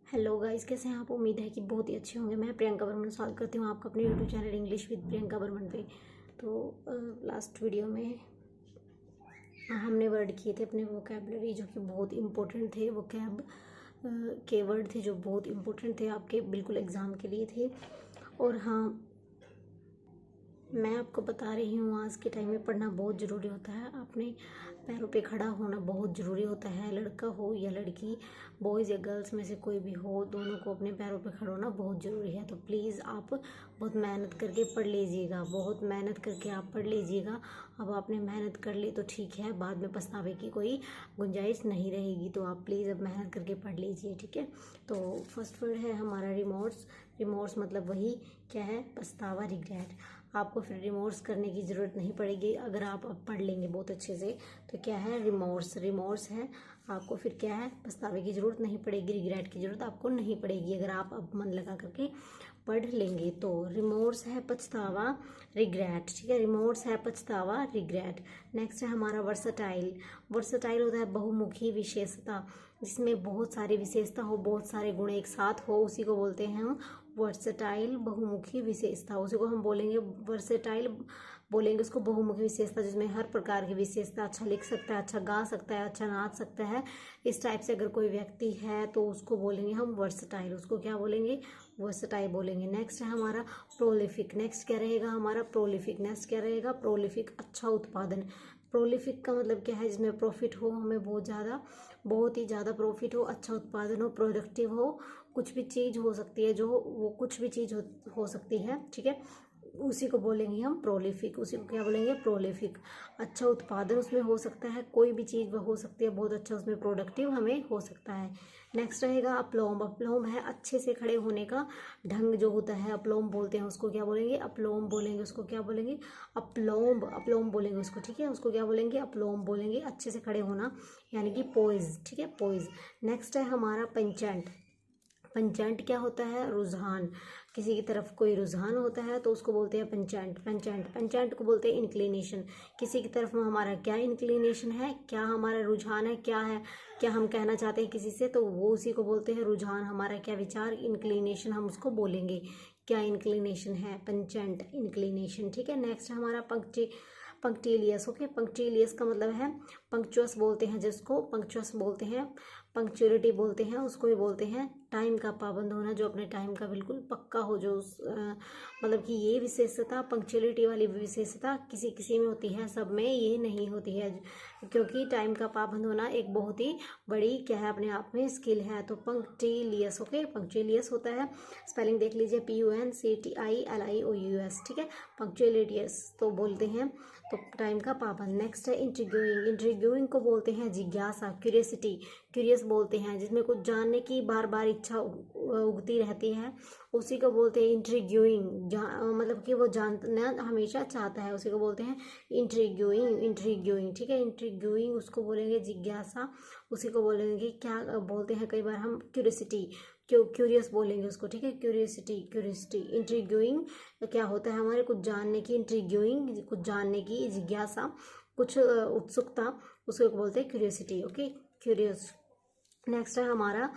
Hello guys, कैसे हैं आप। उम्मीद है कि बहुत ही अच्छे होंगे। मैं प्रियंका बर्मन स्वागत करती हूँ आपका अपने YouTube channel English with Priyanka Barman पे। तो लास्ट वीडियो में हमने वर्ड किए थे अपने वोकैबलरी जो कि बहुत इम्पोर्टेंट थे। वोकैब के वर्ड थे जो बहुत इम्पोर्टेंट थे, आपके बिल्कुल एग्ज़ाम के लिए थे। और हाँ, मैं आपको बता रही हूँ आज के टाइम में पढ़ना बहुत ज़रूरी होता है। अपने पैरों पे खड़ा होना बहुत ज़रूरी होता है। लड़का हो या लड़की, बॉयज़ या गर्ल्स में से कोई भी हो, दोनों को अपने पैरों पे खड़ा होना बहुत ज़रूरी है। तो प्लीज़ आप बहुत मेहनत करके पढ़ लीजिएगा, बहुत मेहनत करके आप पढ़ लीजिएगा। अब आपने मेहनत कर ली तो ठीक है, बाद में पछतावे की कोई गुंजाइश नहीं रहेगी। तो आप प्लीज़ अब मेहनत करके पढ़ लीजिए, ठीक है। तो फर्स्ट वर्ड है हमारा रिमोर्स। रिमोर्स मतलब वही क्या है, पछतावा, रिग्रेट। आपको फिर रिमोर्स करने की ज़रूरत नहीं पड़ेगी अगर आप अब पढ़ लेंगे बहुत अच्छे से। तो क्या है, रिमोर्स। रिमोर्स है, आपको फिर क्या है, पछतावे की ज़रूरत नहीं पड़ेगी, रिग्रेट की ज़रूरत आपको नहीं पड़ेगी अगर आप अब मन लगा करके पढ़ लेंगे। तो रिमोर्स है पछतावा, रिग्रेट, ठीक है। रिमोर्स है पछतावा, रिग्रेट। नेक्स्ट है हमारा वर्सटाइल। वर्सटाइल होता है बहुमुखी विशेषता, जिसमें बहुत सारी विशेषता हो, बहुत सारे गुण एक साथ हो, उसी को बोलते हैं हम वर्सटाइल, बहुमुखी विशेषता। उसी को हम बोलेंगे वर्सेटाइल, बोलेंगे उसको बहुमुखी विशेषता, जिसमें हर प्रकार की विशेषता। अच्छा लिख सकता है, अच्छा गा सकता है, अच्छा नाच सकता है, इस टाइप से अगर कोई व्यक्ति है तो उसको बोलेंगे हम वर्सटाइल। उसको क्या बोलेंगे, वर्सटाइल बोलेंगे। नेक्स्ट है हमारा प्रोलिफिक। नेक्स्ट क्या रहेगा हमारा, प्रोलिफिक। नेक्स्ट क्या रहेगा, प्रोलिफिक, अच्छा उत्पादन। प्रोलिफिक का मतलब क्या है, जिसमें प्रॉफिट हो, हमें बहुत ज़्यादा, बहुत ही ज़्यादा प्रॉफिट हो, अच्छा उत्पादन हो, प्रोडक्टिव हो। कुछ भी चीज़ हो सकती है, जो वो कुछ भी चीज़ हो सकती है, ठीक है। उसी को बोलेंगे हम प्रोलिफिक। उसी को क्या बोलेंगे, प्रोलिफिक। अच्छा उत्पादन उसमें हो सकता है, कोई भी चीज़ हो सकती है, बहुत अच्छा उसमें प्रोडक्टिव हमें हो सकता है। नेक्स्ट रहेगा अपलोम। अपलोम है अच्छे से खड़े होने का ढंग जो होता है, अपलोम बोलते हैं उसको। क्या बोलेंगे, अपलोम बोलेंगे उसको। क्या बोलेंगे, अपलोम, अपलोम बोलेंगे उसको, ठीक है। उसको क्या बोलेंगे, अपलोम बोलेंगे, अच्छे से खड़े होना, यानी कि पोइज, ठीक है, पोइज। नेक्स्ट है हमारा पंचेंट। पंचेंट क्या होता है, रुझान। किसी की तरफ कोई रुझान होता है तो उसको बोलते हैं पंचेंट। पंचेंट, पंचेंट को बोलते हैं इंक्लिनेशन। किसी की तरफ हमारा क्या इंक्लिनेशन है, क्या हमारा रुझान है, क्या है, क्या हम कहना चाहते हैं किसी से, तो वो उसी को बोलते हैं रुझान। हमारा क्या विचार, इंक्लिनेशन, हम उसको बोलेंगे क्या इंक्लिनेशन है, पंचेंट, इंक्लिनेशन, ठीक है। नेक्स्ट हमारा पंक्टिलियस। ओके, पंक्टिलियस का मतलब है पंक्चुअस बोलते हैं जिसको, पंक्चुअस बोलते हैं, पंक्चुअलिटी बोलते हैं, उसको भी बोलते हैं टाइम का पाबंद होना, जो अपने टाइम का बिल्कुल पक्का हो, जो मतलब कि ये विशेषता, पंक्चुअलिटी वाली विशेषता किसी किसी में होती है, सब में ये नहीं होती है, क्योंकि टाइम का पाबंद होना एक बहुत ही बड़ी क्या है, अपने आप में स्किल है। तो पंक्टिलियस, ओके, पंक्चुअलियस होता है, स्पेलिंग देख लीजिए, PUNCTILIOUS, ठीक है, पंक्चुअलिटियस तो बोलते हैं, तो टाइम का पाबंद। नेक्स्ट है इंट्रिग्यूइंग। इंट्रिग्यूइंग को बोलते हैं जिज्ञासा, क्यूरियसिटी, क्यूरियस बोलते हैं, जिसमें कुछ जानने की बार बार इच्छा उगती रहती है, उसी को बोलते हैं इंट्रिग्यूइंग। मतलब कि वो जानना हमेशा चाहता है, उसी को बोलते हैं इंट्रिग्यूइंग। इंट्रिग्यूइंग, ठीक है, इंट्रिग्यूइंग उसको बोलेंगे जिज्ञासा, उसी को बोलेंगे क्या बोलते हैं कई बार हम, क्यूरियसिटी, क्यूरियस बोलेंगे उसको, ठीक है, क्यूरियसिटी, क्यूरियसिटी। इंट्रिग्यूइंग क्या होता है, हमारे कुछ जानने की, इंट्रिग्यूइंग कुछ जानने की जिज्ञासा, कुछ उत्सुकता, उसको बोलते हैं क्यूरियसिटी, ओके, क्यूरियस। नेक्स्ट है हमारा,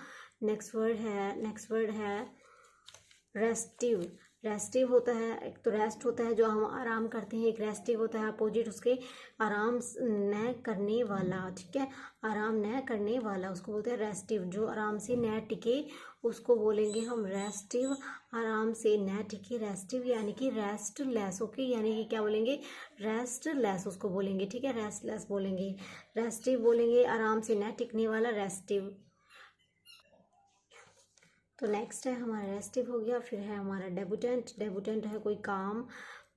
नेक्स्ट वर्ड है रेस्टिव। रेस्टिव होता है, एक तो रेस्ट होता है जो हम आराम करते हैं, एक रेस्टिव होता है अपोजिट उसके, आराम न करने वाला, ठीक है, आराम न करने वाला, उसको बोलते हैं रेस्टिव। जो आराम से न टिके उसको बोलेंगे हम रेस्टिव, आराम से न टिके, रेस्टिव, यानी कि रेस्टलेस, ओके, यानी कि क्या बोलेंगे, रेस्टलेस उसको बोलेंगे, ठीक है, रेस्टलेस बोलेंगे, रेस्टिव बोलेंगे, आराम से न टिकने वाला, रेस्टिव। तो नेक्स्ट है हमारा रेस्टिव हो गया। फिर है हमारा डेबुटेंट। डेबुटेंट है कोई काम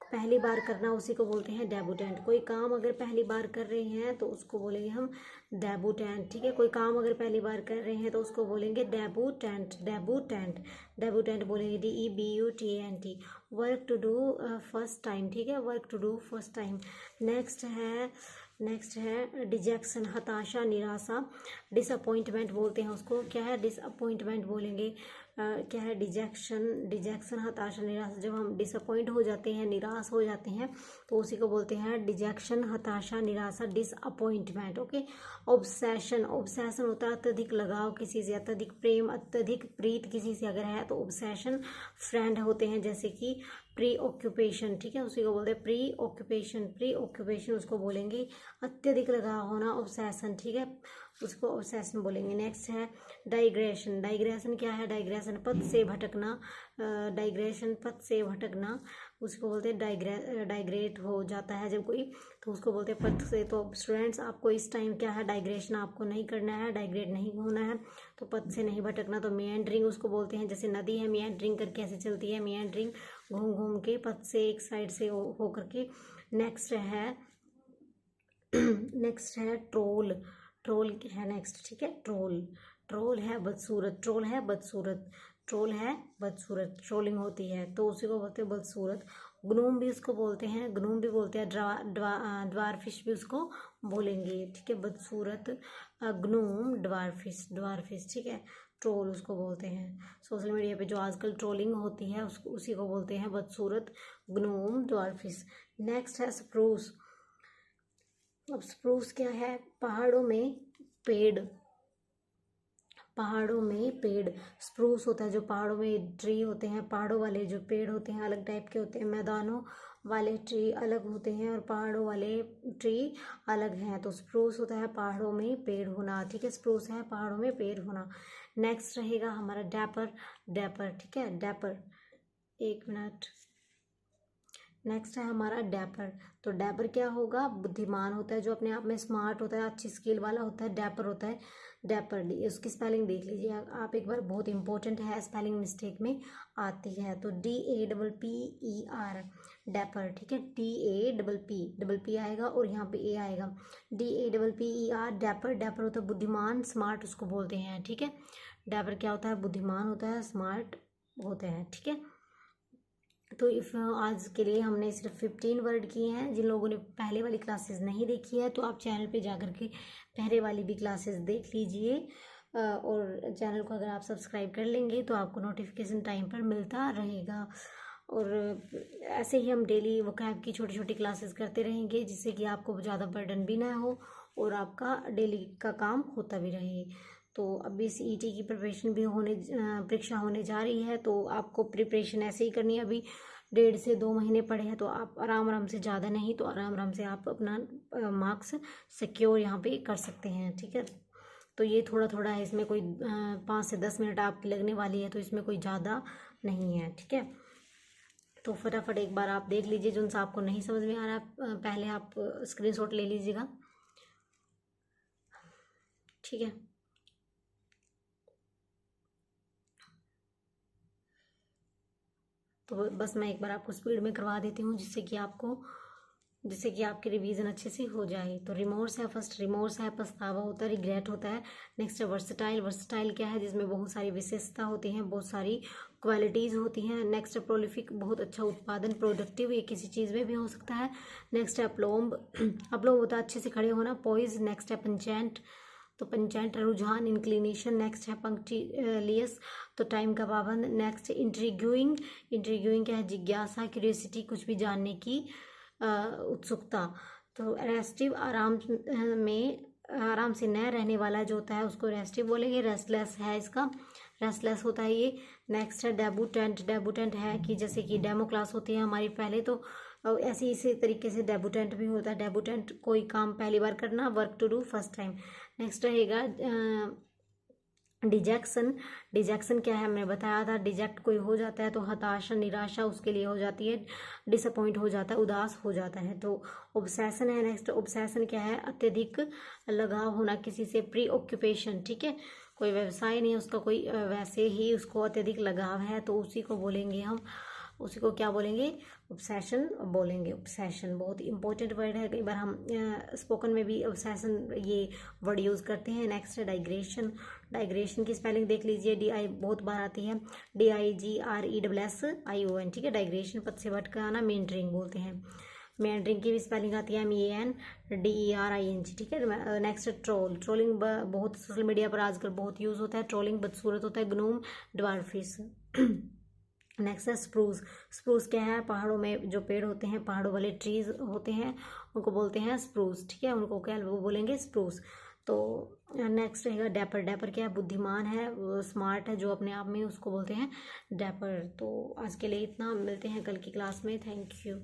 पहली बार करना, उसी को बोलते हैं डेबुटेंट। कोई काम अगर पहली बार कर रहे हैं तो उसको बोलेंगे हम डेबुटेंट, ठीक है, कोई काम अगर पहली बार कर रहे हैं तो उसको बोलेंगे डेबुटेंट, डेबुटेंट, डेबुटेंट बोलेंगे, DEBUTENT। Work to do first time, ठीक है, work to do first time. Next है नेक्स्ट है डिजेक्शन, हताशा, निराशा, डिसअपॉइंटमेंट बोलते हैं उसको। क्या है? डिसअपॉइंटमेंट बोलेंगे। क्या है? डिजेक्शन, हताशा, निराशा। जब हम डिसअपॉइंट हो जाते हैं, निराश हो जाते हैं, तो उसी को बोलते हैं डिजेक्शन, हताशा, निराशा, डिसअपॉइंटमेंट। ओके। ऑब्सेशन होता है अत्यधिक लगाव किसी से, अत्यधिक प्रेम, अत्यधिक प्रीत किसी से अगर है तो ऑब्सेशन। फ्रेंड होते हैं जैसे कि प्री ऑक्यूपेशन, ठीक है, उसी को बोलते हैं प्री ऑक्यूपेशन उसको बोलेंगे। अत्यधिक लगाव होना ऑब्सेशन, ठीक है, उसको ऑब्सेशन बोलेंगे। नेक्स्ट है डाइग्रेशन क्या है? डाइग्रेशन पथ से भटकना, उसको बोलते हैं डाइग्रेट हो जाता है जब कोई, तो उसको बोलते हैं पथ से। तो स्टूडेंट्स आपको इस टाइम क्या है? डाइग्रेशन आपको नहीं करना है, डाइग्रेट नहीं होना है, तो पथ से नहीं भटकना। तो मिएंडरिंग उसको बोलते हैं, जैसे नदी है मिएंडरिंग करके ऐसे चलती है, मिएंडरिंग घूम घूम के पथ से एक साइड से हो करके। नेक्स्ट है ट्रोल है नेक्स्ट, ठीक है। ट्रोल है बदसूरत, ट्रोलिंग होती है तो उसी को बोलते हैं बदसूरत। ग्नूम भी उसको बोलते हैं, ड्वारफिश भी उसको बोलेंगे, ठीक है। बदसूरत, ग्नूम, ड्वारफिश, ठीक है। ट्रोल उसको बोलते हैं। सोशल मीडिया पे जो आजकल ट्रोलिंग होती है उसको उसी को बोलते हैं बदसूरत, ग्नूम, ड्वारफिश। नेक्स्ट है स्प्रूस। अब स्प्रूस क्या है? पहाड़ों में पेड़ स्प्रूस होता है। जो पहाड़ों में ट्री होते हैं, पहाड़ों वाले जो पेड़ होते हैं अलग टाइप के होते हैं, मैदानों वाले ट्री अलग होते हैं और पहाड़ों वाले ट्री अलग हैं। तो स्प्रूस होता है पहाड़ों में पेड़ होना, ठीक है, स्प्रूस है पहाड़ों में पेड़ होना। नेक्स्ट रहेगा हमारा डैपर, ठीक है, डैपर, एक मिनट। नेक्स्ट है हमारा डैपर। तो डैपर क्या होगा? बुद्धिमान होता है, जो अपने आप में स्मार्ट होता है, अच्छी स्किल वाला होता है, डैपर होता है। डैपर, उसकी स्पेलिंग देख लीजिए आप एक बार, बहुत इंपॉर्टेंट है, स्पेलिंग मिस्टेक में आती है। तो DAPPER, डैपर, ठीक है, DAPP आएगा और यहाँ पे ए आएगा, DAPPER, डैपर होता है बुद्धिमान, स्मार्ट उसको बोलते हैं, ठीक है। डैपर क्या होता है? बुद्धिमान होता है, स्मार्ट होते हैं, ठीक है। तो आज के लिए हमने सिर्फ 15 वर्ड किए हैं। जिन लोगों ने पहले वाली क्लासेस नहीं देखी है तो आप चैनल पे जाकर के पहले वाली भी क्लासेस देख लीजिए, और चैनल को अगर आप सब्सक्राइब कर लेंगे तो आपको नोटिफिकेशन टाइम पर मिलता रहेगा। और ऐसे ही हम डेली वोकैब की छोटी छोटी क्लासेस करते रहेंगे, जिससे कि आपको ज़्यादा बर्डन भी ना हो और आपका डेली का काम होता भी रहे। तो अभी CET की प्रिपरेशन भी परीक्षा होने जा रही है, तो आपको प्रिपरेशन ऐसे ही करनी है। अभी 1.5 से 2 महीने पड़े हैं, तो आप आराम से, ज़्यादा नहीं तो आराम से आप अपना मार्क्स सिक्योर यहाँ पे कर सकते हैं, ठीक है। तो ये थोड़ा है, इसमें कोई 5 से 10 मिनट आपकी लगने वाली है, तो इसमें कोई ज़्यादा नहीं है, ठीक है। तो फटाफट एक बार आप देख लीजिए, जो आपको नहीं समझ में आ रहा पहले आप स्क्रीनशॉट ले लीजिएगा, ठीक है। तो बस मैं एक बार आपको स्पीड में करवा देती हूँ, जिससे कि आपकी रिवीजन अच्छे से हो जाए। तो रिमोर्स है, फर्स्ट रिमोर्स है, पछतावा होता है, रिग्रेट होता है। नेक्स्ट है वर्सटाइल क्या है? जिसमें बहुत सारी विशेषता होती हैं, बहुत सारी क्वालिटीज़ होती हैं। नेक्स्ट है प्रोलिफिक, बहुत अच्छा उत्पादन, प्रोडक्टिव, ये किसी चीज़ में भी हो सकता है। नेक्स्ट है अपलोम्ब होता है अच्छे से खड़े होना, पॉइज। नेक्स्ट है पंचेंट, तो पंचेंट रुझान, इंक्लिनेशन। नेक्स्ट है पंक्चुअलियस, तो टाइम का पाबंद। नेक्स्ट इंट्रीग्यूइंग क्या है? जिज्ञासा, क्यूरियोसिटी, कुछ भी जानने की उत्सुकता। तो रेस्टिव, आराम से न रहने वाला जो होता है उसको रेस्टिव बोलेंगे। रेस्टलेस है इसका, रेस्टलेस होता है ये। नेक्स्ट है डेबुटेंट है कि जैसे कि डेमो क्लास होती है हमारी पहले, तो ऐसे इसी तरीके से डेबुटेंट भी होता है। डेबुटेंट कोई काम पहली बार करना, work to do first time. Next रहेगा डिजेक्शन क्या है? हमने बताया था, डिजेक्ट कोई हो जाता है तो हताशा, निराशा उसके लिए हो जाती है, डिसअपॉइंट हो जाता है, उदास हो जाता है। तो ऑब्सेशन है नेक्स्ट। ऑब्सेशन क्या है? अत्यधिक लगाव होना किसी से, प्री ऑक्यूपेशन, ठीक है, कोई व्यवसाय नहीं है उसका, कोई वैसे ही उसको अत्यधिक लगाव है, तो उसी को बोलेंगे हम, उसी को क्या बोलेंगे? ऑब्सेशन बोलेंगे। ऑब्सेशन बहुत इंपॉर्टेंट वर्ड है, कई बार हम स्पोकन में भी ऑब्सेशन ये वर्ड यूज़ करते हैं। नेक्स्ट है डाइग्रेशन की स्पेलिंग देख लीजिए, DI बहुत बार आती है, DIGRESSION, ठीक है। डाइग्रेशन पद से भटकाना, मेंडरिंग बोलते हैं। मेंडरिंग की भी स्पेलिंग आती है MEANDERING, ठीक है। नेक्स्ट ट्रोलिंग बहुत सोशल मीडिया पर आजकल बहुत यूज़ होता है। ट्रोलिंग बदसूरत होता है। GNOME dwarfish. नेक्स्ट है स्प्रूस। स्प्रूस क्या है? पहाड़ों में जो पेड़ होते हैं, पहाड़ों वाले ट्रीज होते हैं, उनको बोलते हैं स्प्रूस, ठीक है। उनको क्या वो बोलेंगे? स्प्रूस। तो नेक्स्ट रहेगा डैपर। डैपर क्या है? बुद्धिमान है, स्मार्ट है, जो अपने आप में, उसको बोलते हैं डैपर। तो आज के लिए इतना, मिलते हैं कल की क्लास में। Thank you.